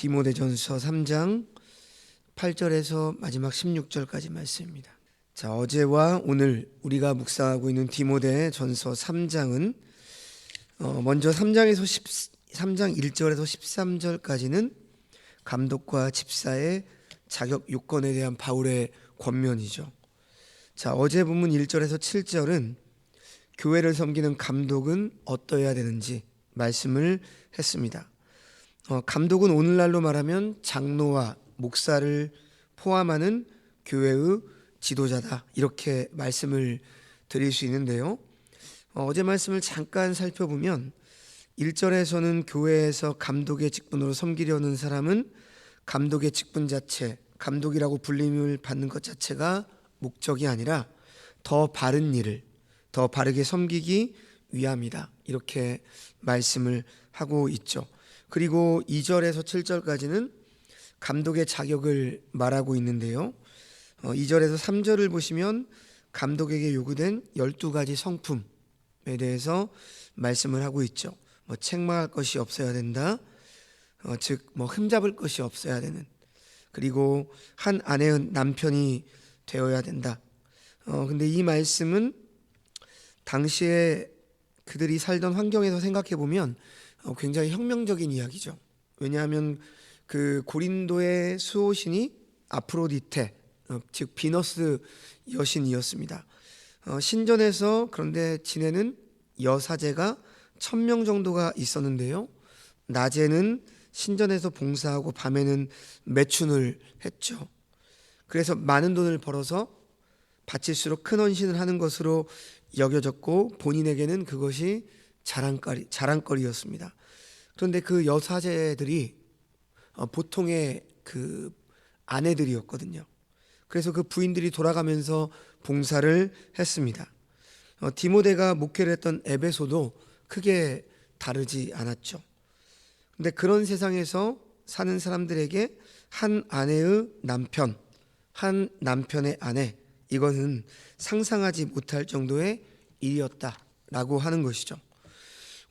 디모데전서 3장 8절에서 마지막 16절까지 말씀입니다. 자, 어제와 오늘 우리가 묵상하고 있는 디모데전서 3장은 먼저 3장 1절에서 13절까지는 감독과 집사의 자격 요건에 대한 바울의 권면이죠. 자, 어제 본문 1절에서 7절은 교회를 섬기는 감독은 어떠해야 되는지 말씀을 했습니다. 감독은 오늘날로 말하면 장로와 목사를 포함하는 교회의 지도자다, 이렇게 말씀을 드릴 수 있는데요. 어제 말씀을 잠깐 살펴보면 1절에서는 교회에서 감독의 직분으로 섬기려는 사람은 감독의 직분 자체, 감독이라고 불림을 받는 것 자체가 목적이 아니라 더 바른 일을 더 바르게 섬기기 위함이다, 이렇게 말씀을 하고 있죠. 그리고 2절에서 7절까지는 감독의 자격을 말하고 있는데요. 2절에서 3절을 보시면 감독에게 요구된 12가지 성품에 대해서 말씀을 하고 있죠. 책망할 것이 없어야 된다, 즉 흠잡을 것이 없어야 되는, 그리고 한 아내의 남편이 되어야 된다. 근데 이 말씀은 당시에 그들이 살던 환경에서 생각해 보면 굉장히 혁명적인 이야기죠. 왜냐하면 그 고린도의 수호신이 아프로디테, 즉 비너스 여신이었습니다. 신전에서 그런데 지내는 여사제가 1000명 정도가 있었는데요. 낮에는 신전에서 봉사하고 밤에는 매춘을 했죠. 그래서 많은 돈을 벌어서 바칠수록 큰 헌신을 하는 것으로 여겨졌고 본인에게는 그것이 자랑거리였습니다. 그런데 그 여사제들이 보통의 그 아내들이었거든요. 그래서 그 부인들이 돌아가면서 봉사를 했습니다. 디모데가 목회를 했던 에베소도 크게 다르지 않았죠. 그런데 그런 세상에서 사는 사람들에게 한 아내의 남편, 한 남편의 아내, 이것은 상상하지 못할 정도의 일이었다라고 하는 것이죠.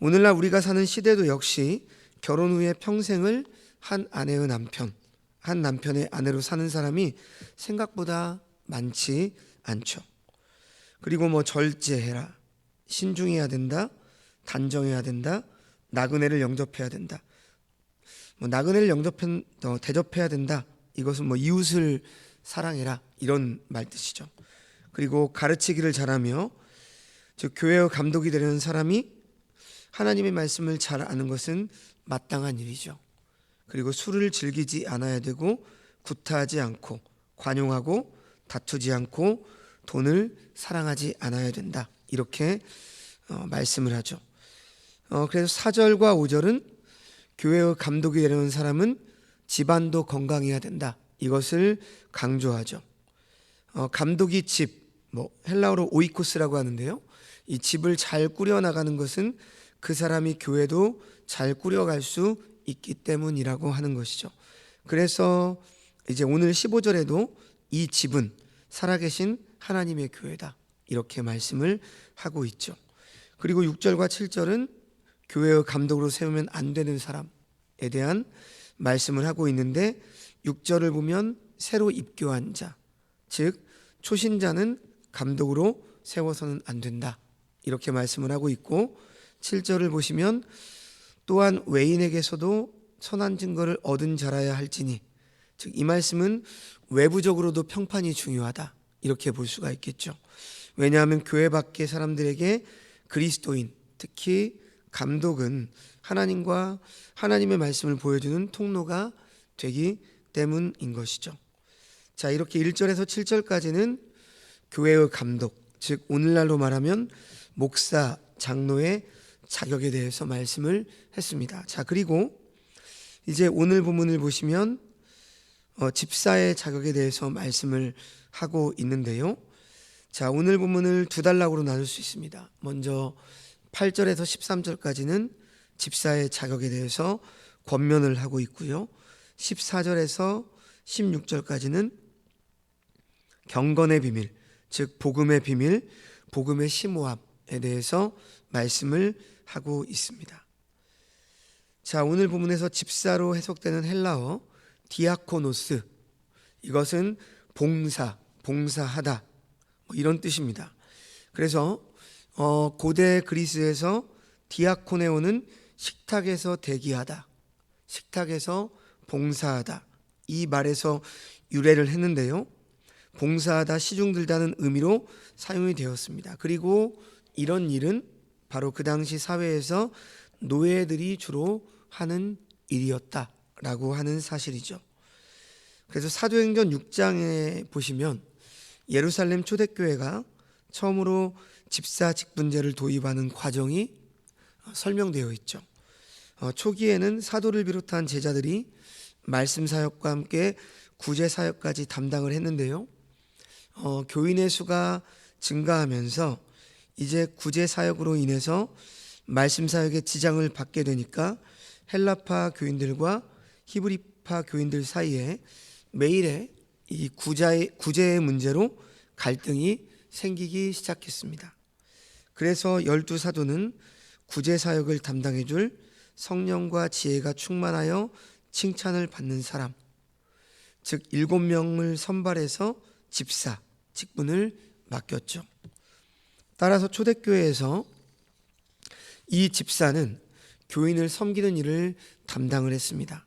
오늘날 우리가 사는 시대도 역시 결혼 후에 평생을 한 아내의 남편, 한 남편의 아내로 사는 사람이 생각보다 많지 않죠. 그리고 절제해라, 신중해야 된다, 단정해야 된다, 나그네를 영접해야 된다. 나그네를 대접해야 된다, 이것은 이웃을 사랑해라, 이런 말 뜻이죠. 그리고 가르치기를 잘하며, 즉 교회의 감독이 되려는 사람이 하나님의 말씀을 잘 아는 것은 마땅한 일이죠. 그리고 술을 즐기지 않아야 되고, 구타하지 않고, 관용하고, 다투지 않고, 돈을 사랑하지 않아야 된다, 이렇게 말씀을 하죠. 그래서 4절과 5절은 교회의 감독이 되려는 사람은 집안도 건강해야 된다, 이것을 강조하죠. 감독이 집, 헬라어로 오이코스라고 하는데요. 이 집을 잘 꾸려나가는 것은 그 사람이 교회도 잘 꾸려갈 수 있기 때문이라고 하는 것이죠. 그래서 이제 오늘 15절에도 이 집은 살아계신 하나님의 교회다, 이렇게 말씀을 하고 있죠. 그리고 6절과 7절은 교회의 감독으로 세우면 안 되는 사람에 대한 말씀을 하고 있는데, 6절을 보면 새로 입교한 자, 즉 초신자는 감독으로 세워서는 안 된다, 이렇게 말씀을 하고 있고, 7절을 보시면 또한 외인에게서도 선한 증거를 얻은 자라야 할지니, 즉 이 말씀은 외부적으로도 평판이 중요하다, 이렇게 볼 수가 있겠죠. 왜냐하면 교회 밖의 사람들에게 그리스도인, 특히 감독은 하나님과 하나님의 말씀을 보여주는 통로가 되기 때문인 것이죠. 자, 이렇게 1절에서 7절까지는 교회의 감독, 즉 오늘날로 말하면 목사, 장로의 자격에 대해서 말씀을 했습니다. 자, 그리고 이제 오늘 본문을 보시면 집사의 자격에 대해서 말씀을 하고 있는데요. 자, 오늘 본문을 두 단락으로 나눌 수 있습니다. 먼저 8절에서 13절까지는 집사의 자격에 대해서 권면을 하고 있고요. 14절에서 16절까지는 경건의 비밀, 즉 복음의 비밀, 복음의 심오함에 대해서 말씀을 하고 있습니다. 자, 오늘 본문에서 집사로 해석되는 헬라어 디아코노스, 이것은 봉사하다 뭐 이런 뜻입니다. 그래서 고대 그리스에서 디아코네오는 식탁에서 대기하다, 식탁에서 봉사하다, 이 말에서 유래를 했는데요. 봉사하다, 시중들다는 의미로 사용이 되었습니다. 그리고 이런 일은 바로 그 당시 사회에서 노예들이 주로 하는 일이었다라고 하는 사실이죠. 그래서 사도행전 6장에 보시면 예루살렘 초대교회가 처음으로 집사 직분제를 도입하는 과정이 설명되어 있죠. 초기에는 사도를 비롯한 제자들이 말씀 사역과 함께 구제 사역까지 담당을 했는데요. 교인의 수가 증가하면서 이제 구제 사역으로 인해서 말씀 사역에 지장을 받게 되니까 헬라파 교인들과 히브리파 교인들 사이에 매일의 이 구제의 문제로 갈등이 생기기 시작했습니다. 그래서 12사도는 구제 사역을 담당해 줄 성령과 지혜가 충만하여 칭찬을 받는 사람, 즉 7명을 선발해서 집사 직분을 맡겼죠. 따라서 초대교회에서 이 집사는 교인을 섬기는 일을 담당을 했습니다.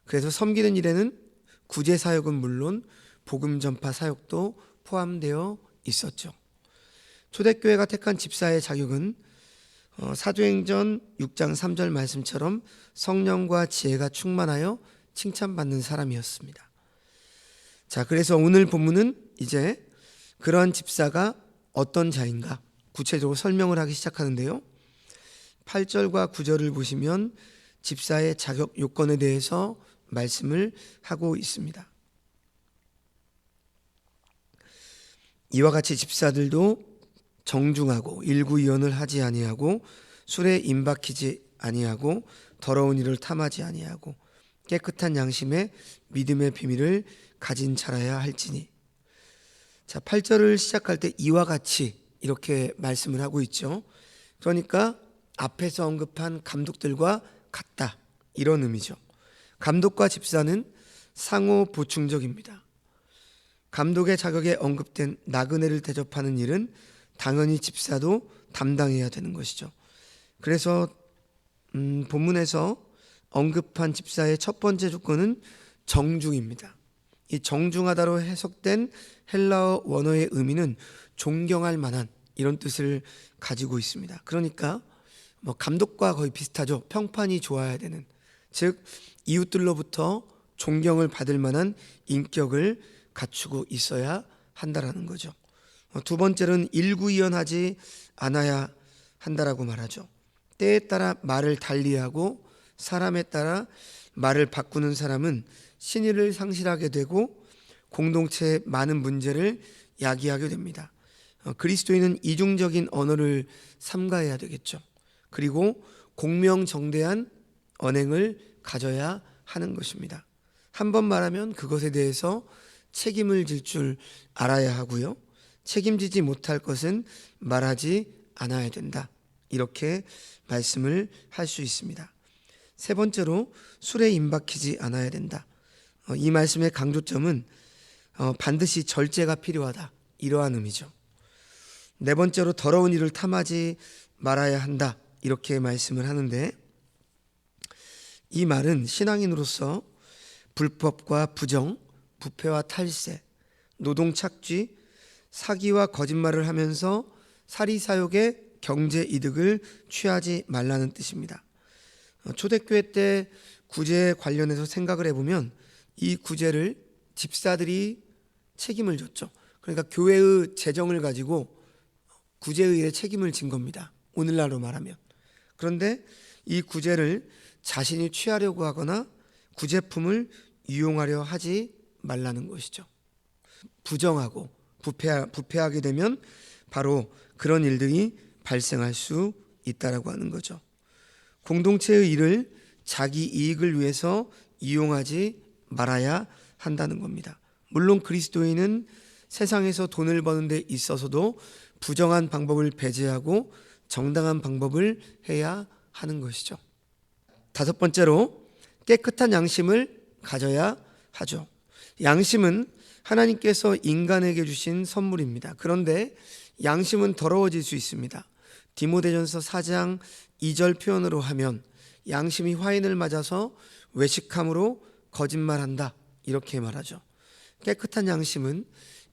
그래서 섬기는 일에는 구제 사역은 물론 복음 전파 사역도 포함되어 있었죠. 초대교회가 택한 집사의 자격은 사도행전 6장 3절 말씀처럼 성령과 지혜가 충만하여 칭찬받는 사람이었습니다. 자, 그래서 오늘 본문은 이제 그러한 집사가 어떤 자인가 구체적으로 설명을 하기 시작하는데요. 8절과 9절을 보시면 집사의 자격 요건에 대해서 말씀을 하고 있습니다. 이와 같이 집사들도 정중하고 일구이언을 하지 아니하고 술에 임박히지 아니하고 더러운 일을 탐하지 아니하고 깨끗한 양심에 믿음의 비밀을 가진 자라야 할지니. 자, 8절을 시작할 때 이와 같이 이렇게 말씀을 하고 있죠. 그러니까 앞에서 언급한 감독들과 같다, 이런 의미죠. 감독과 집사는 상호 보충적입니다. 감독의 자격에 언급된 나그네를 대접하는 일은 당연히 집사도 담당해야 되는 것이죠. 그래서 본문에서 언급한 집사의 첫 번째 조건은 정중입니다. 이 정중하다로 해석된 헬라어 원어의 의미는 존경할 만한, 이런 뜻을 가지고 있습니다. 그러니까 감독과 거의 비슷하죠. 평판이 좋아야 되는, 즉 이웃들로부터 존경을 받을 만한 인격을 갖추고 있어야 한다라는 거죠. 두 번째는 일구이연하지 않아야 한다라고 말하죠. 때에 따라 말을 달리하고 사람에 따라 말을 바꾸는 사람은 신의를 상실하게 되고 공동체의 많은 문제를 야기하게 됩니다. 그리스도인은 이중적인 언어를 삼가해야 되겠죠. 그리고 공명정대한 언행을 가져야 하는 것입니다. 한 번 말하면 그것에 대해서 책임을 질 줄 알아야 하고요. 책임지지 못할 것은 말하지 않아야 된다, 이렇게 말씀을 할 수 있습니다. 세 번째로 술에 임박히지 않아야 된다. 이 말씀의 강조점은 반드시 절제가 필요하다, 이러한 의미죠. 네 번째로 더러운 일을 탐하지 말아야 한다, 이렇게 말씀을 하는데, 이 말은 신앙인으로서 불법과 부정, 부패와 탈세, 노동 착취, 사기와 거짓말을 하면서 사리사욕의 경제 이득을 취하지 말라는 뜻입니다. 초대교회 때 구제에 관련해서 생각을 해보면 이 구제를 집사들이 책임을 졌죠. 그러니까 교회의 재정을 가지고 구제의 일에 책임을 진 겁니다. 오늘날로 말하면. 그런데 이 구제를 자신이 취하려고 하거나 구제품을 이용하려 하지 말라는 것이죠. 부정하고 부패하게 되면 바로 그런 일들이 발생할 수 있다라고 하는 거죠. 공동체의 일을 자기 이익을 위해서 이용하지 말아야 한다는 겁니다. 물론 그리스도인은 세상에서 돈을 버는 데 있어서도 부정한 방법을 배제하고 정당한 방법을 해야 하는 것이죠. 다섯 번째로 깨끗한 양심을 가져야 하죠. 양심은 하나님께서 인간에게 주신 선물입니다. 그런데 양심은 더러워질 수 있습니다. 디모데전서 4장 2절 표현으로 하면 양심이 화인을 맞아서 외식함으로 거짓말한다, 이렇게 말하죠. 깨끗한 양심은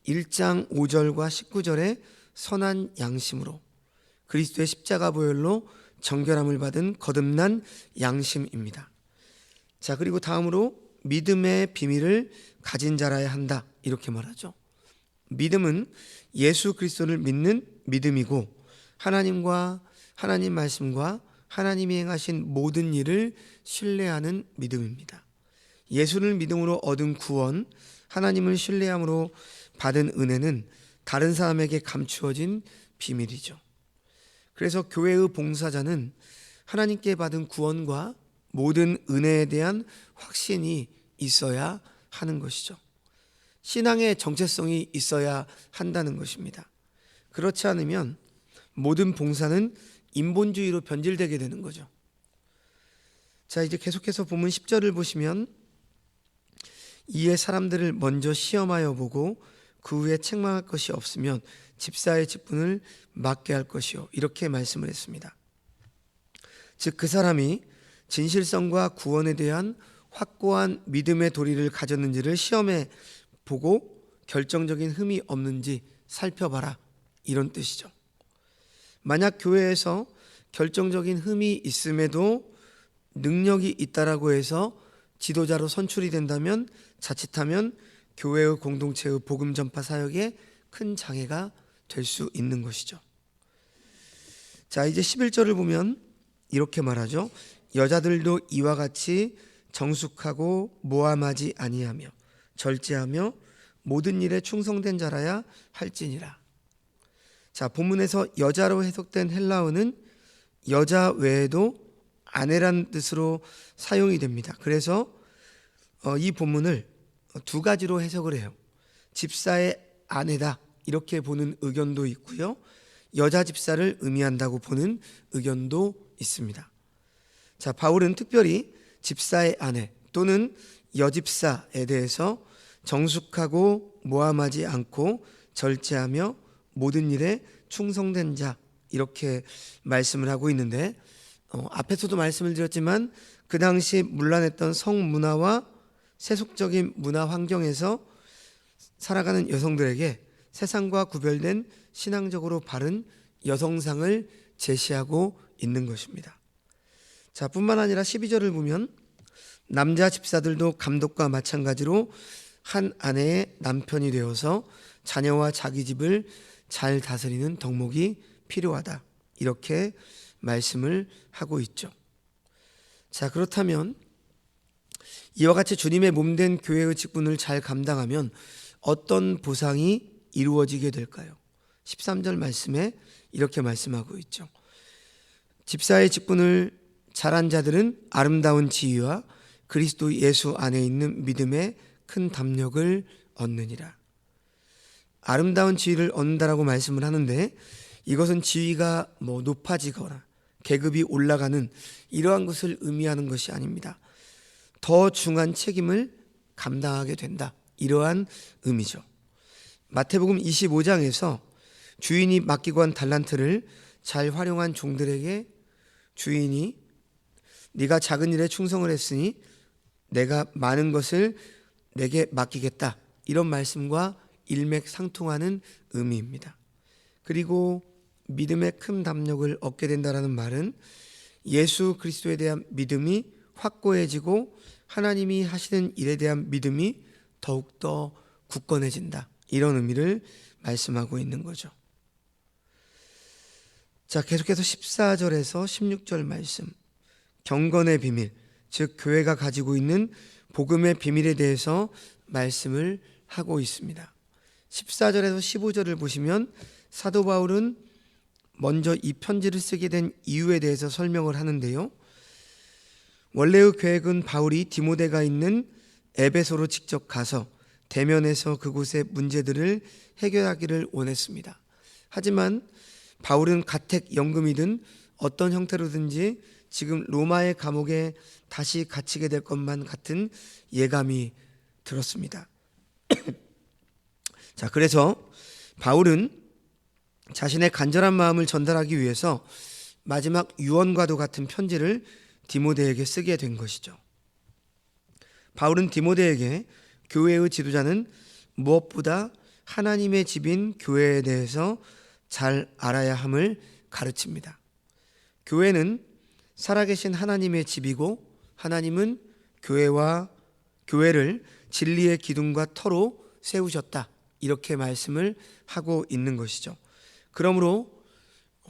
1장 5절과 19절에 선한 양심으로 그리스도의 십자가 보혈로 정결함을 받은 거듭난 양심입니다. 자, 그리고 다음으로 믿음의 비밀을 가진 자라야 한다, 이렇게 말하죠. 믿음은 예수 그리스도를 믿는 믿음이고 하나님과 하나님 말씀과 하나님이 행하신 모든 일을 신뢰하는 믿음입니다. 예수를 믿음으로 얻은 구원, 하나님을 신뢰함으로 받은 은혜는 다른 사람에게 감추어진 비밀이죠. 그래서 교회의 봉사자는 하나님께 받은 구원과 모든 은혜에 대한 확신이 있어야 하는 것이죠. 신앙의 정체성이 있어야 한다는 것입니다. 그렇지 않으면 모든 봉사는 인본주의로 변질되게 되는 거죠. 자, 이제 계속해서 본문 10절을 보시면 이에 사람들을 먼저 시험하여 보고 그 후에 책망할 것이 없으면 집사의 직분을 맡게 할 것이요, 이렇게 말씀을 했습니다. 즉 그 사람이 진실성과 구원에 대한 확고한 믿음의 도리를 가졌는지를 시험해 보고 결정적인 흠이 없는지 살펴봐라, 이런 뜻이죠. 만약 교회에서 결정적인 흠이 있음에도 능력이 있다라고 해서 지도자로 선출이 된다면 자칫하면 교회의 공동체의 복음 전파 사역에 큰 장애가 될 수 있는 것이죠. 자, 이제 11절을 보면 이렇게 말하죠. 여자들도 이와 같이 정숙하고 모함하지 아니하며 절제하며 모든 일에 충성된 자라야 할지니라. 자, 본문에서 여자로 해석된 헬라어는 여자 외에도 아내란 뜻으로 사용이 됩니다. 그래서 이 본문을 두 가지로 해석을 해요. 집사의 아내다, 이렇게 보는 의견도 있고요, 여자 집사를 의미한다고 보는 의견도 있습니다. 자, 바울은 특별히 집사의 아내 또는 여집사에 대해서 정숙하고 모함하지 않고 절제하며 모든 일에 충성된 자, 이렇게 말씀을 하고 있는데 앞에서도 말씀을 드렸지만 그 당시 문란했던 성문화와 세속적인 문화 환경에서 살아가는 여성들에게 세상과 구별된 신앙적으로 바른 여성상을 제시하고 있는 것입니다. 자, 뿐만 아니라 12절을 보면 남자 집사들도 감독과 마찬가지로 한 아내의 남편이 되어서 자녀와 자기 집을 잘 다스리는 덕목이 필요하다, 이렇게 말씀을 하고 있죠. 자, 그렇다면 이와 같이 주님의 몸된 교회의 직분을 잘 감당하면 어떤 보상이 이루어지게 될까요? 13절 말씀에 이렇게 말씀하고 있죠. 집사의 직분을 잘한 자들은 아름다운 지위와 그리스도 예수 안에 있는 믿음의 큰 담력을 얻느니라. 아름다운 지위를 얻는다라고 말씀을 하는데 이것은 지위가 높아지거나 계급이 올라가는 이러한 것을 의미하는 것이 아닙니다. 더 중한 책임을 감당하게 된다, 이러한 의미죠. 마태복음 25장에서 주인이 맡기고 한 달란트를 잘 활용한 종들에게 주인이 네가 작은 일에 충성을 했으니 내가 많은 것을 내게 맡기겠다, 이런 말씀과 일맥상통하는 의미입니다. 그리고 믿음의 큰 담력을 얻게 된다는 말은 예수 그리스도에 대한 믿음이 확고해지고 하나님이 하시는 일에 대한 믿음이 더욱더 굳건해진다, 이런 의미를 말씀하고 있는 거죠. 자, 계속해서 14절에서 16절 말씀, 경건의 비밀, 즉 교회가 가지고 있는 복음의 비밀에 대해서 말씀을 하고 있습니다. 14절에서 15절을 보시면 사도 바울은 먼저 이 편지를 쓰게 된 이유에 대해서 설명을 하는데요, 원래의 계획은 바울이 디모데가 있는 에베소로 직접 가서 대면해서 그곳의 문제들을 해결하기를 원했습니다. 하지만 바울은 가택연금이든 어떤 형태로든지 지금 로마의 감옥에 다시 갇히게 될 것만 같은 예감이 들었습니다. 자, 그래서 바울은 자신의 간절한 마음을 전달하기 위해서 마지막 유언과도 같은 편지를 디모데에게 쓰게 된 것이죠. 바울은 디모데에게 교회의 지도자는 무엇보다 하나님의 집인 교회에 대해서 잘 알아야 함을 가르칩니다. 교회는 살아계신 하나님의 집이고 하나님은 교회를 진리의 기둥과 터로 세우셨다. 이렇게 말씀을 하고 있는 것이죠. 그러므로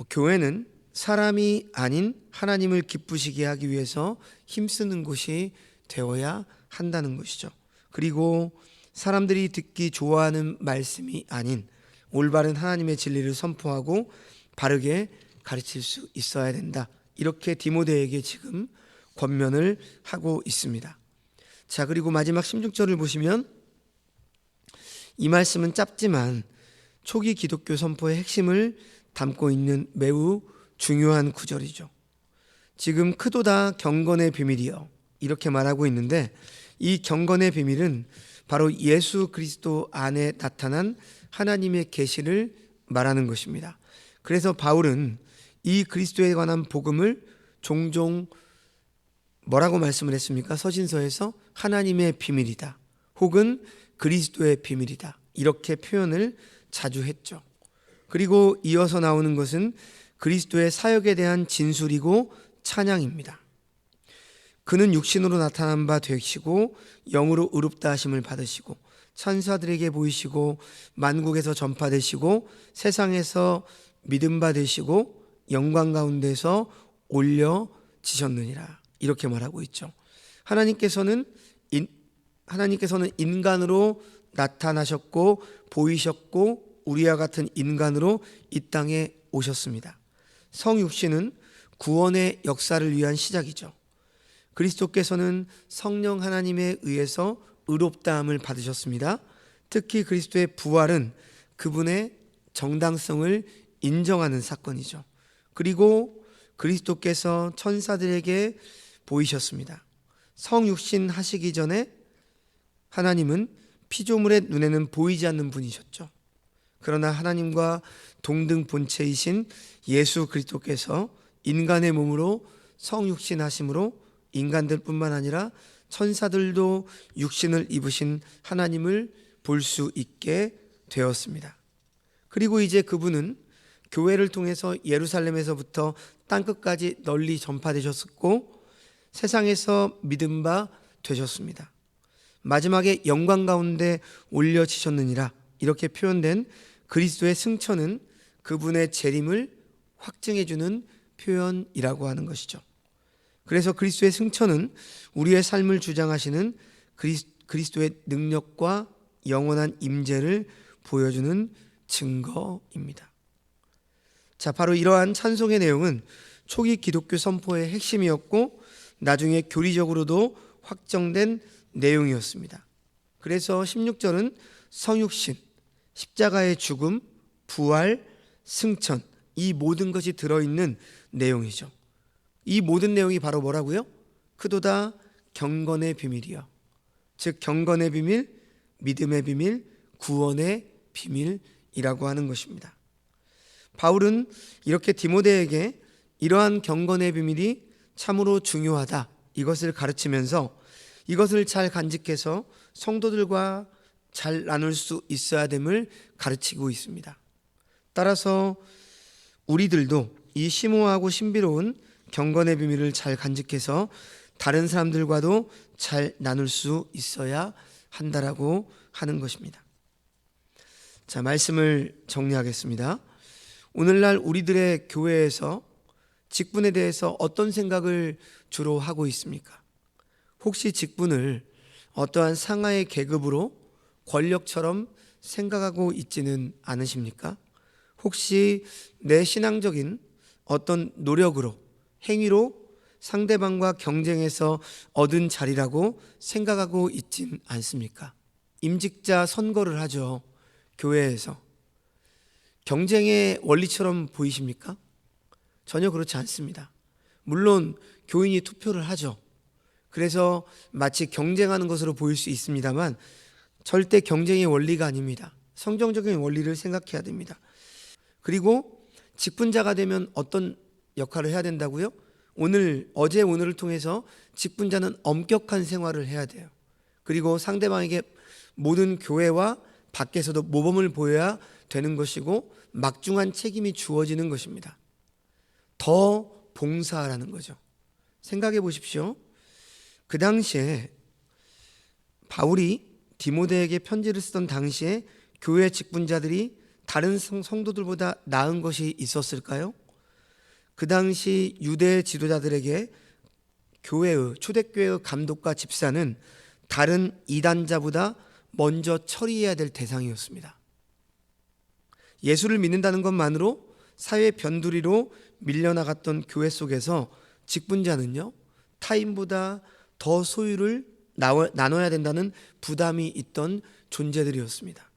교회는 사람이 아닌 하나님을 기쁘시게 하기 위해서 힘쓰는 곳이 되어야 한다는 것이죠. 그리고 사람들이 듣기 좋아하는 말씀이 아닌 올바른 하나님의 진리를 선포하고 바르게 가르칠 수 있어야 된다. 이렇게 디모데에게 지금 권면을 하고 있습니다. 자, 그리고 마지막 16절을 보시면 이 말씀은 짧지만 초기 기독교 선포의 핵심을 담고 있는 매우 중요한 구절이죠. 지금 크도다 경건의 비밀이요, 이렇게 말하고 있는데 이 경건의 비밀은 바로 예수 그리스도 안에 나타난 하나님의 계시를 말하는 것입니다. 그래서 바울은 이 그리스도에 관한 복음을 종종 뭐라고 말씀을 했습니까? 서신서에서 하나님의 비밀이다, 혹은 그리스도의 비밀이다, 이렇게 표현을 자주 했죠. 그리고 이어서 나오는 것은 그리스도의 사역에 대한 진술이고 찬양입니다. 그는 육신으로 나타난 바 되시고 영으로 의롭다 하심을 받으시고 천사들에게 보이시고 만국에서 전파되시고 세상에서 믿음 받으시고 영광 가운데서 올려지셨느니라, 이렇게 말하고 있죠. 하나님께서는 인간으로 나타나셨고 보이셨고 우리와 같은 인간으로 이 땅에 오셨습니다. 성육신은 구원의 역사를 위한 시작이죠. 그리스도께서는 성령 하나님에 의해서 의롭다함을 받으셨습니다. 특히 그리스도의 부활은 그분의 정당성을 인정하는 사건이죠. 그리고 그리스도께서 천사들에게 보이셨습니다. 성육신 하시기 전에 하나님은 피조물의 눈에는 보이지 않는 분이셨죠. 그러나 하나님과 동등 본체이신 예수 그리스도께서 인간의 몸으로 성육신 하심으로 인간들뿐만 아니라 천사들도 육신을 입으신 하나님을 볼 수 있게 되었습니다. 그리고 이제 그분은 교회를 통해서 예루살렘에서부터 땅끝까지 널리 전파되셨고 세상에서 믿음 바 되셨습니다. 마지막에 영광 가운데 올려지셨느니라, 이렇게 표현된 그리스도의 승천은 그분의 재림을 확증해주는 표현이라고 하는 것이죠. 그래서 그리스도의 승천은 우리의 삶을 주장하시는 그리스도의 능력과 영원한 임재를 보여주는 증거입니다. 자, 바로 이러한 찬송의 내용은 초기 기독교 선포의 핵심이었고 나중에 교리적으로도 확정된 내용이었습니다. 그래서 16절은 성육신, 십자가의 죽음, 부활, 승천, 이 모든 것이 들어있는 내용이죠. 이 모든 내용이 바로 뭐라고요? 크도다 경건의 비밀이요, 즉 경건의 비밀, 믿음의 비밀, 구원의 비밀이라고 하는 것입니다. 바울은 이렇게 디모데에게 이러한 경건의 비밀이 참으로 중요하다, 이것을 가르치면서 이것을 잘 간직해서 성도들과 잘 나눌 수 있어야 됨을 가르치고 있습니다. 따라서 우리들도 이 심오하고 신비로운 경건의 비밀을 잘 간직해서 다른 사람들과도 잘 나눌 수 있어야 한다라고 하는 것입니다. 자, 말씀을 정리하겠습니다. 오늘날 우리들의 교회에서 직분에 대해서 어떤 생각을 주로 하고 있습니까? 혹시 직분을 어떠한 상하의 계급으로 권력처럼 생각하고 있지는 않으십니까? 혹시 내 신앙적인 어떤 노력으로, 행위로 상대방과 경쟁해서 얻은 자리라고 생각하고 있진 않습니까? 임직자 선거를 하죠, 교회에서. 경쟁의 원리처럼 보이십니까? 전혀 그렇지 않습니다. 물론 교인이 투표를 하죠. 그래서 마치 경쟁하는 것으로 보일 수 있습니다만 절대 경쟁의 원리가 아닙니다. 성경적인 원리를 생각해야 됩니다. 그리고 직분자가 되면 어떤 역할을 해야 된다고요? 어제 오늘을 통해서 직분자는 엄격한 생활을 해야 돼요. 그리고 상대방에게 모든 교회와 밖에서도 모범을 보여야 되는 것이고 막중한 책임이 주어지는 것입니다. 더 봉사하라는 거죠. 생각해 보십시오. 그 당시에 바울이 디모데에게 편지를 쓰던 당시에 교회 직분자들이 다른 성도들보다 나은 것이 있었을까요? 그 당시 유대 지도자들에게 초대교회의 감독과 집사는 다른 이단자보다 먼저 처리해야 될 대상이었습니다. 예수를 믿는다는 것만으로 사회 변두리로 밀려나갔던 교회 속에서 직분자는요, 타인보다 더 소유를 나눠야 된다는 부담이 있던 존재들이었습니다.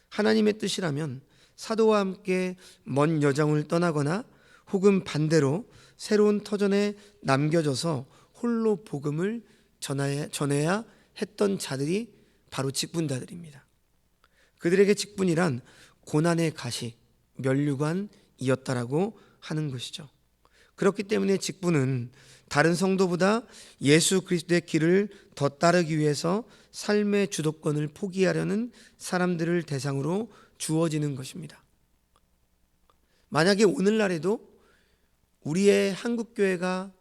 하나님의 뜻이라면 사도와 함께 먼 여정을 떠나거나 혹은 반대로 새로운 터전에 남겨져서 홀로 복음을 전해야 했던 자들이 바로 직분자들입니다. 그들에게 직분이란 고난의 가시, 면류관이었다라고 하는 것이죠. 그렇기 때문에 직분은 다른 성도보다 예수 그리스도의 길을 더 따르기 위해서 삶의 주도권을 포기하려는 사람들을 대상으로 주어지는 것입니다. 만약에 오늘날에도 우리의 한국교회가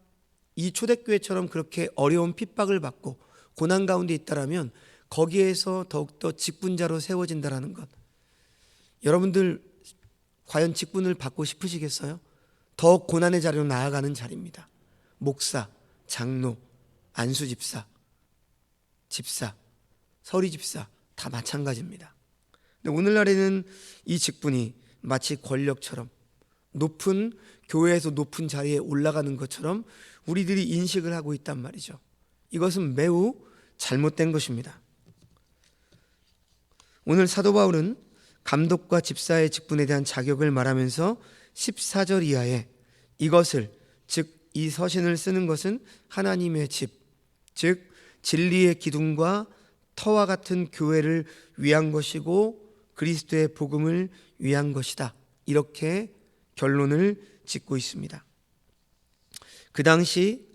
이 초대교회처럼 그렇게 어려운 핍박을 받고 고난 가운데 있다라면 거기에서 더욱더 직분자로 세워진다라는 것, 여러분들 과연 직분을 받고 싶으시겠어요? 더 고난의 자리로 나아가는 자리입니다. 목사, 장로, 안수집사, 집사, 서리집사 다 마찬가지입니다. 근데 오늘날에는 이 직분이 마치 권력처럼 높은 교회에서 높은 자리에 올라가는 것처럼 우리들이 인식을 하고 있단 말이죠. 이것은 매우 잘못된 것입니다. 오늘 사도 바울은 감독과 집사의 직분에 대한 자격을 말하면서 14절 이하에 이것을, 즉 이 서신을 쓰는 것은 하나님의 집, 즉 진리의 기둥과 터와 같은 교회를 위한 것이고 그리스도의 복음을 위한 것이다, 이렇게 결론을 짓고 있습니다. 그 당시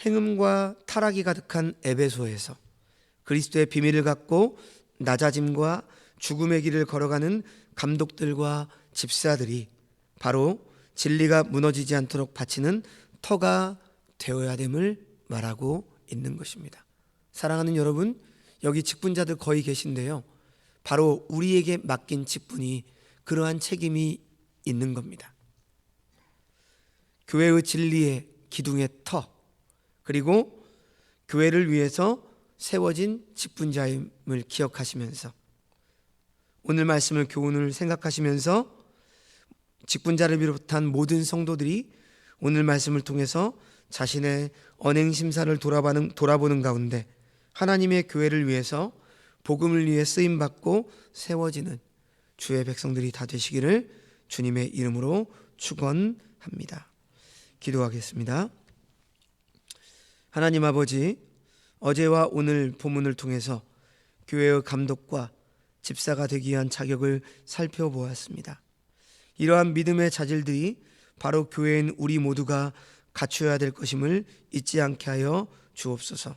행음과 타락이 가득한 에베소에서 그리스도의 비밀을 갖고 낮아짐과 죽음의 길을 걸어가는 감독들과 집사들이 바로 진리가 무너지지 않도록 바치는 터가 되어야 됨을 말하고 있는 것입니다. 사랑하는 여러분, 여기 직분자들 거의 계신데요, 바로 우리에게 맡긴 직분이 그러한 책임이 있는 겁니다. 교회의 진리의 기둥의 터, 그리고 교회를 위해서 세워진 직분자임을 기억하시면서 오늘 말씀을 교훈을 생각하시면서 직분자를 비롯한 모든 성도들이 오늘 말씀을 통해서 자신의 언행심사를 돌아보는 가운데 하나님의 교회를 위해서 복음을 위해 쓰임받고 세워지는 주의 백성들이 다 되시기를 주님의 이름으로 축원합니다. 기도하겠습니다. 하나님 아버지, 어제와 오늘 본문을 통해서 교회의 감독과 집사가 되기 위한 자격을 살펴보았습니다. 이러한 믿음의 자질들이 바로 교회인 우리 모두가 갖추어야 될 것임을 잊지 않게 하여 주옵소서.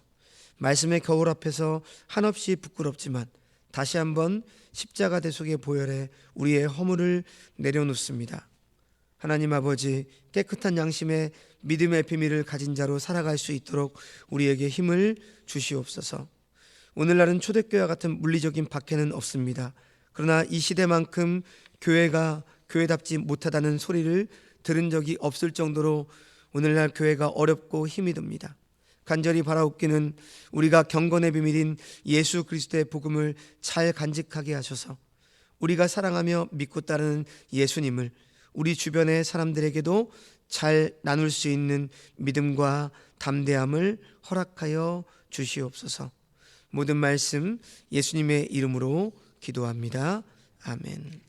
말씀의 거울 앞에서 한없이 부끄럽지만 다시 한번 십자가 대속의 보혈에 우리의 허물을 내려놓습니다. 하나님 아버지, 깨끗한 양심의 믿음의 비밀을 가진 자로 살아갈 수 있도록 우리에게 힘을 주시옵소서. 오늘날은 초대교회와 같은 물리적인 박해는 없습니다. 그러나 이 시대만큼 교회가 교회답지 못하다는 소리를 들은 적이 없을 정도로 오늘날 교회가 어렵고 힘이 듭니다. 간절히 바라옵기는 우리가 경건의 비밀인 예수 그리스도의 복음을 잘 간직하게 하셔서 우리가 사랑하며 믿고 따르는 예수님을 우리 주변의 사람들에게도 잘 나눌 수 있는 믿음과 담대함을 허락하여 주시옵소서. 모든 말씀 예수님의 이름으로 기도합니다. 아멘.